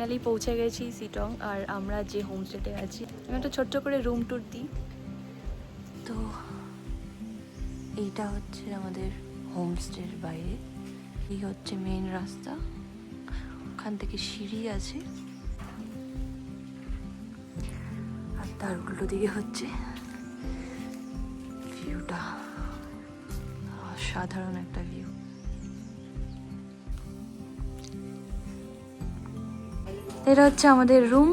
Finally পৌঁছে গেছি সিটং। আর আমরা যে হোমস্টেতে আছি, আমি একটা ছোট্ট করে রুম ট্যুর দিই। তো এইটা হচ্ছে আমাদের হোমস্টের বাইরে, এই হচ্ছে মেইন রাস্তা, ওখান থেকে সিঁড়ি আছে, আর তার উল্টো দিকে হচ্ছে ভিউটা, সাধারণ একটা ভিউ। এটা হচ্ছে আমাদের রুম।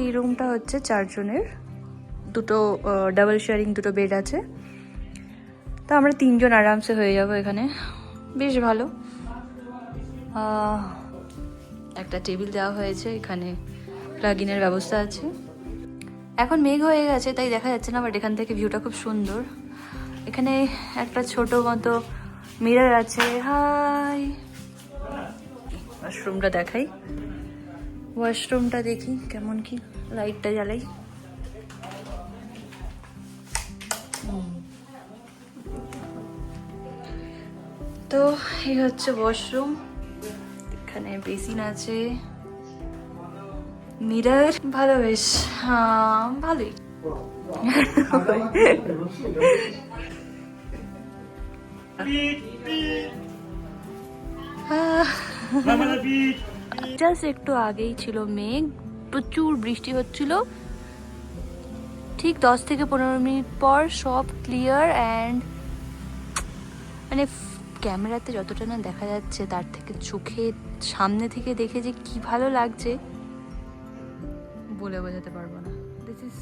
এই রুমটা হচ্ছে 4 জনের, দুটো ডাবল শেয়ারিং, দুটো বেড আছে। তো আমরা 3 জন আরামসে হয়ে যাব এখানে, বেশ ভালো। একটা টেবিল দেওয়া হয়েছে, এখানে প্লাগ ইনের ব্যবস্থা আছে। এখন মেঘ হয়ে গেছে তাই দেখা যাচ্ছে না, বাট এখান থেকে ভিউটা খুব সুন্দর। এখানে একটা ছোট মতো মিরর আছে। হাই, ওয়াশরুমটা দেখাই, ওয়াশরুমটা দেখি কেমন কি, লাইটটা জ্বালাই। তো এই হচ্ছে ওয়াশরুম, এখানে বেসিন আছে, মিরর, ভালো, বেশ ভালোই। জাস্ট একটু আগেই ছিল মেঘ, প্রচুর বৃষ্টি হচ্ছিল। ঠিক 10 থেকে 15 মিনিট পর সব ক্লিয়ার। অ্যান্ড মানে ক্যামেরাতে যতটা না দেখা যাচ্ছে, তার থেকে চোখে সামনে থেকে দেখে যে কি ভালো লাগছে বলে বোঝাতে পারবো না। This is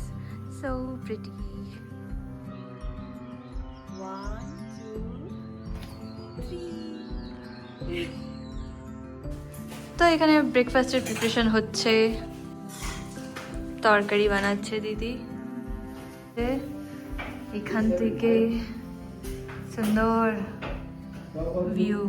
so pretty. 1 2 3। তো এখানে ব্রেকফাস্টের প্রিপারেশন হচ্ছে, তরকারি বানাচ্ছে দিদি। এখান থেকে সুন্দর ভিউ।